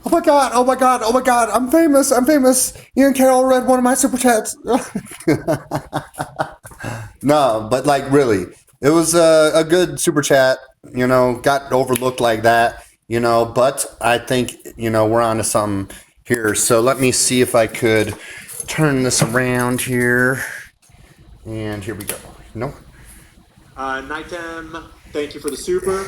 Oh my god! Oh my god! Oh my god! I'm famous! I'm famous! Ian Carroll read one of my super chats. No, but like really, it was a good super chat. Got overlooked like that. But I think we're on to something here. So let me see if I could turn this around here. And here we go. No, Nightem, thank you for the super.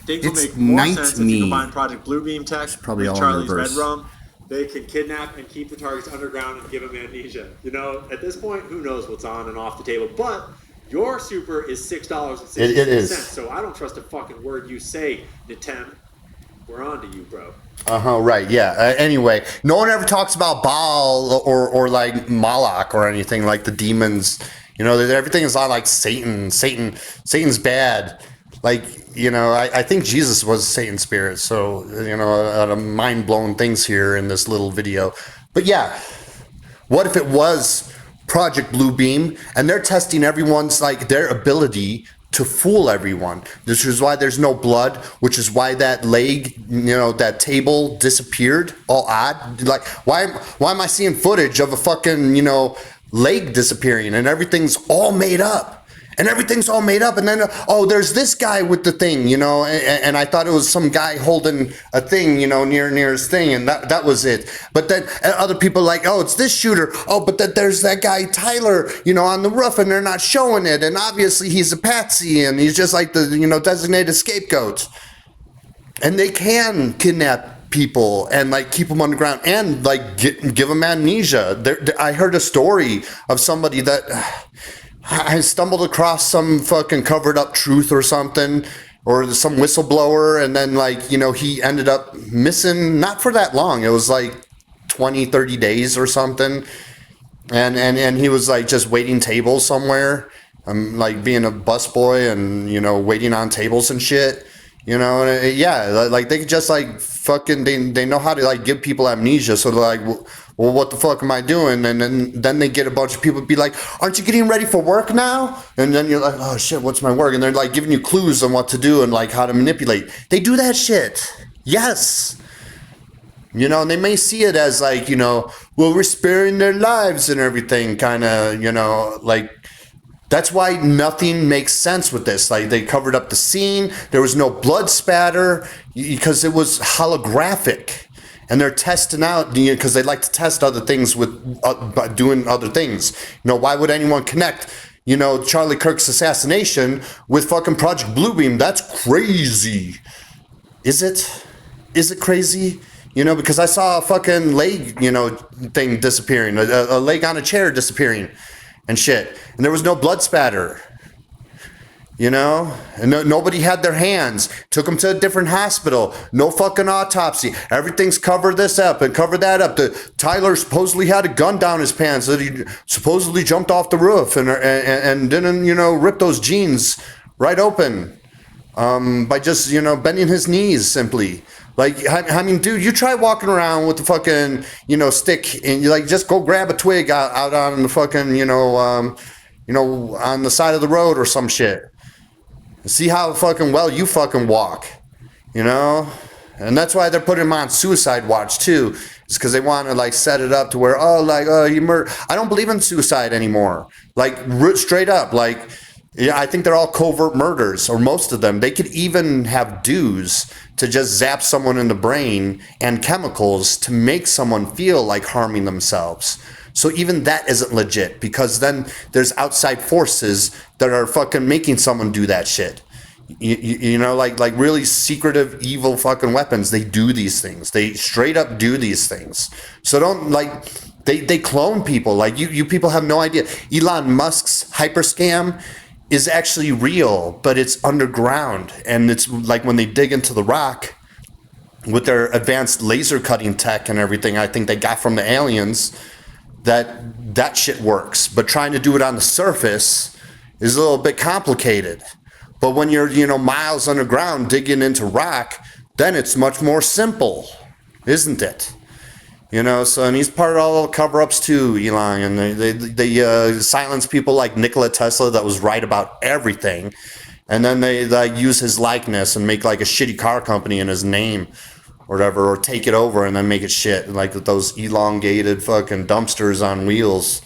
Things will it's make more night sense if you me. combine Project Bluebeam tech It's probably with all in Charlie's Red reverse. Rum. They can kidnap and keep the targets underground and give them amnesia. At this point, who knows what's on and off the table? But your super is $6.66. It is. So I don't trust a fucking word you say, Nitem. We're on to you, bro. Right, yeah. Anyway, no one ever talks about Baal or like Moloch or anything like the demons. Everything is all like Satan's bad. Like, I think Jesus was Satan's spirit. So, a lot of mind-blowing things here in this little video. But yeah, what if it was Project Bluebeam and they're testing everyone's, like, their ability to fool everyone? This is why there's no blood, which is why that leg, that table disappeared, all odd. Like, why am I seeing footage of a fucking, leg disappearing and everything's all made up? And everything's all made up, and then there's this guy with the thing, and I thought it was some guy holding a thing, near his thing, and that was it. But then other people are like, it's this shooter. But there's that guy Tyler, on the roof, and they're not showing it, and obviously he's a patsy, and he's just like the designated scapegoat. And they can kidnap people and like keep them underground and like give them amnesia. I heard a story of somebody that. I stumbled across some fucking covered up truth or something, or some whistleblower, and then he ended up missing, not for that long. It was like 20, 30 days or something. And he was like just waiting tables somewhere. Like being a busboy and, waiting on tables and shit. Like they could just like fucking, they know how to like give people amnesia. So they're like, well, what the fuck am I doing? And then they get a bunch of people be like, aren't you getting ready for work now? And then you're like, oh shit, what's my work? And they're like giving you clues on what to do and like how to manipulate. They do that shit. Yes. And they may see it as like, well, we're sparing their lives and everything, kind of, like, that's why nothing makes sense with this. Like, they covered up the scene. There was no blood spatter because it was holographic. And they're testing out, because they like to test other things with by doing other things. Why would anyone connect, Charlie Kirk's assassination with fucking Project Bluebeam? That's crazy. Is it? Is it crazy? Because I saw a fucking leg, thing disappearing, a leg on a chair disappearing and shit. And there was no blood spatter. And nobody had their hands. Took them to a different hospital. No fucking autopsy. Everything's covered this up and covered that up. Tyler supposedly had a gun down his pants that he supposedly jumped off the roof and didn't, rip those jeans right open by just, bending his knees simply. Like, I mean, dude, you try walking around with the fucking, stick and you like just go grab a twig out on the fucking, on the side of the road or some shit. See how fucking well you fucking walk, And that's why they're putting him on suicide watch too. It's because they want to like set it up to where, you murder. I don't believe in suicide anymore. Like straight up, like, yeah, I think they're all covert murders, or most of them. They could even have dues to just zap someone in the brain and chemicals to make someone feel like harming themselves. So even that isn't legit, because then there's outside forces that are fucking making someone do that shit. Like really secretive, evil fucking weapons. They do these things. They straight up do these things. So don't like, they clone people. Like you people have no idea. Elon Musk's hyper scam is actually real, but it's underground. And it's like when they dig into the rock with their advanced laser cutting tech and everything, I think they got from the aliens, that shit works. But trying to do it on the surface is a little bit complicated. But when you're, miles underground digging into rock, then it's much more simple, isn't it? So, and he's part of all the cover-ups too, Elon, and they silence people like Nikola Tesla that was right about everything, and then they like use his likeness and make like a shitty car company in his name. or whatever, or take it over and then make it shit, like with those elongated fucking dumpsters on wheels,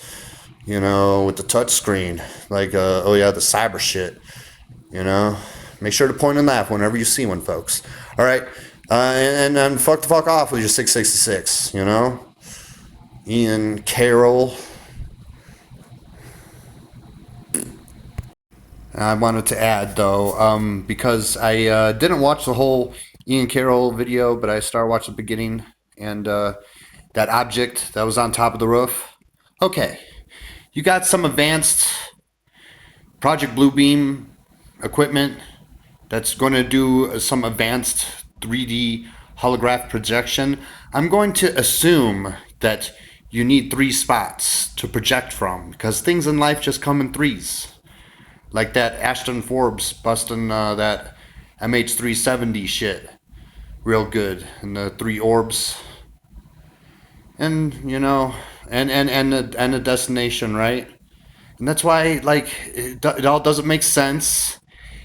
with the touch screen, like oh yeah, the cyber shit, Make sure to point on that whenever you see one, folks. All right, and then fuck the fuck off with your 666, Ian Carroll. I wanted to add though, because I didn't watch the whole Ian Carroll video, but I started watching the beginning, and that object that was on top of the roof. Okay, you got some advanced Project Bluebeam equipment that's going to do some advanced 3D holographic projection. I'm going to assume that you need 3 spots to project from, because things in life just come in threes. Like that Ashton Forbes busting that MH370 shit real good, and the 3 orbs, and and the destination, right? And that's why, like, it all doesn't make sense.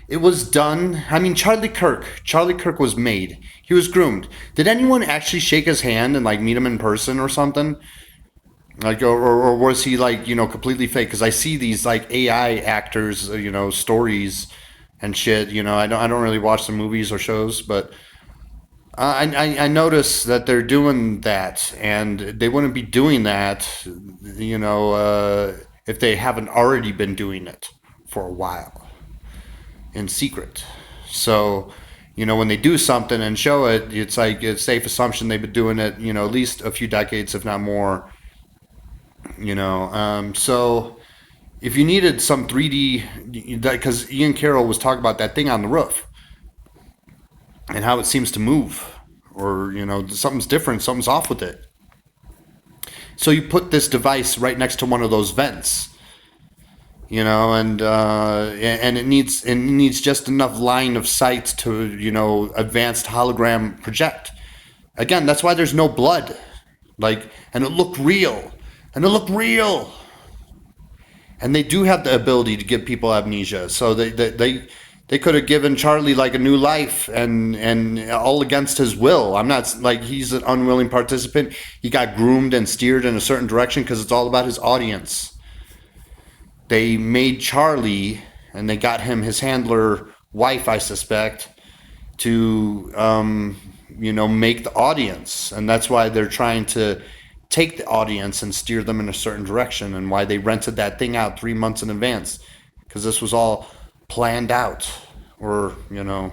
It was done. I mean, Charlie Kirk was made. He was groomed. Did anyone actually shake his hand and like meet him in person or something? Like, or was he like, completely fake? Because I see these like AI actors, stories and shit. I don't really watch the movies or shows, but I notice that they're doing that, and they wouldn't be doing that, if they haven't already been doing it for a while in secret. So, when they do something and show it, it's like it's safe assumption they've been doing it, at least a few decades, if not more. So if you needed some 3D, because Ian Carroll was talking about that thing on the roof and how it seems to move, or something's different, something's off with it. So you put this device right next to one of those vents, and it needs just enough line of sight to advanced hologram project. Again, that's why there's no blood, and it looked real. And they do have the ability to give people amnesia. So they could have given Charlie like a new life, and all against his will. I'm not like he's an unwilling participant. He got groomed and steered in a certain direction because it's all about his audience. They made Charlie, and they got him his handler wife, I suspect, to make the audience, and that's why they're trying to take the audience and steer them in a certain direction, and why they rented that thing out 3 months in advance, because this was all planned out, or to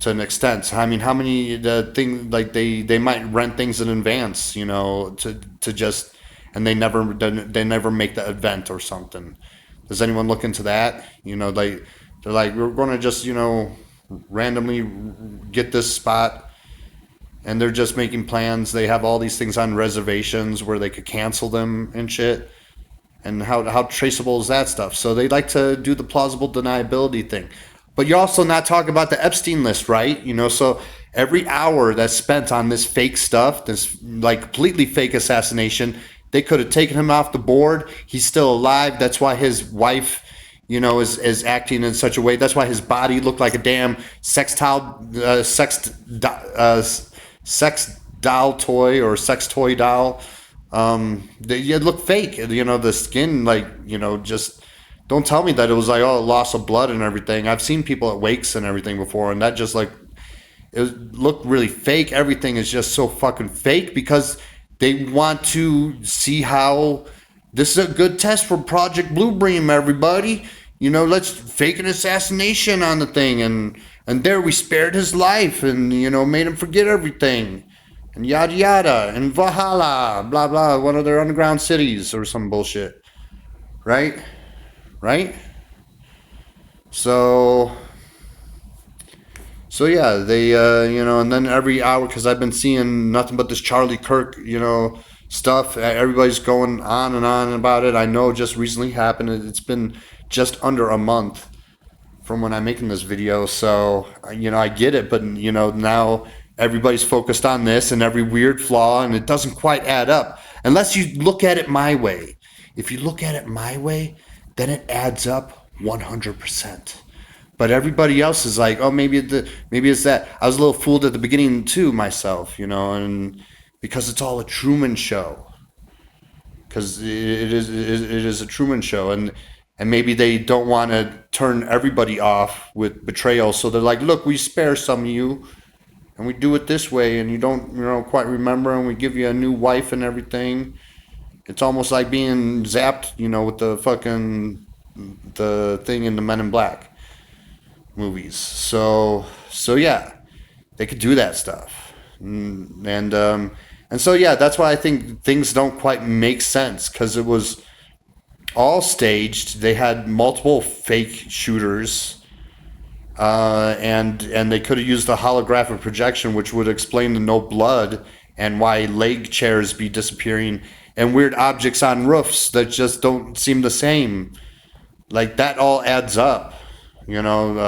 an extent. I mean, how many they might rent things in advance, to just, and they never make the event or something. Does anyone look into that? They're like, we're going to just randomly get this spot. And they're just making plans. They have all these things on reservations where they could cancel them and shit. And how traceable is that stuff? So they like to do the plausible deniability thing. But you're also not talking about the Epstein list, right? So every hour that's spent on this fake stuff, this like completely fake assassination, they could have taken him off the board. He's still alive. That's why his wife, is acting in such a way. That's why his body looked like a damn sex doll toy, or sex toy doll. It looked fake. The skin, just don't tell me that it was like, loss of blood and everything. I've seen people at wakes and everything before, and that just it looked really fake. Everything is just so fucking fake because they want to see how this is a good test for Project Bluebeam, everybody. Let's fake an assassination on the thing, and there we spared his life, and made him forget everything, and yada yada, and Valhalla, blah blah, one of their underground cities or some bullshit, right? So yeah, they and then every hour, because I've been seeing nothing but this Charlie Kirk stuff. Everybody's going on and on about it. I know it just recently happened. It's been just under a month from when I'm making this video, so I get it, but now everybody's focused on this and every weird flaw, and it doesn't quite add up unless you look at it my way. If you look at it my way, then it adds up 100%. But everybody else is like, oh, maybe it's that. I was a little fooled at the beginning too myself, and because it's all a Truman Show, because it is a Truman Show, and maybe they don't want to turn everybody off with betrayal, so they're like, look, we spare some of you, and we do it this way, and you don't quite remember, and we give you a new wife and everything. It's almost like being zapped, with the thing in the Men in Black movies. So yeah, they could do that stuff, and so yeah, that's why I think things don't quite make sense because it was all staged. They had multiple fake shooters, and they could have used a holographic projection, which would explain the no blood and why leg chairs be disappearing and weird objects on roofs that just don't seem the same. Like that all adds up, you know.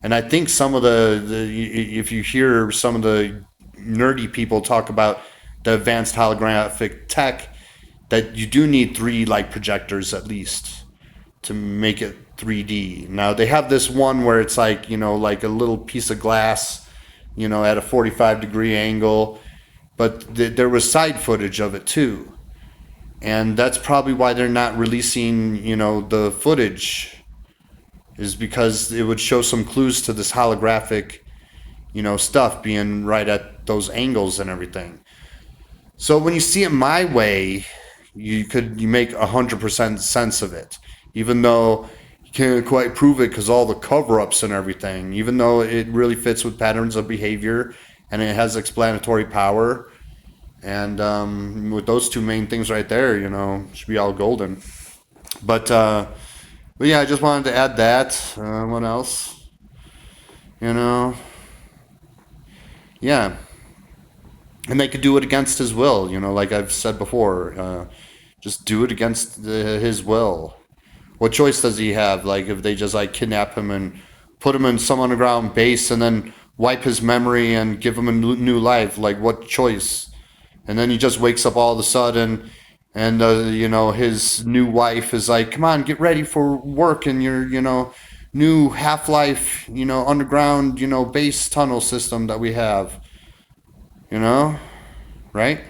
And I think some of if you hear some of the nerdy people talk about the advanced holographic tech, that you do need three like projectors at least to make it 3D. Now they have this one where it's like like a little piece of glass, at a 45-degree angle, but there was side footage of it too, and that's probably why they're not releasing the footage, is because it would show some clues to this holographic stuff being right at those angles and everything. So when you see it my way, you make 100% sense of it, even though you can't quite prove it because all the cover-ups and everything. Even though it really fits with patterns of behavior and it has explanatory power, and with those two main things right there, it should be all golden. But yeah, I just wanted to add that. What else? You know, yeah, and they could do it against his will. Like I've said before, just do it against his will. What choice does he have? Like if they just like kidnap him and put him in some underground base and then wipe his memory and give him a new life, like what choice? And then he just wakes up all of a sudden, and his new wife is like, "Come on, get ready for work in your new Half-Life underground base tunnel system that we have." Right?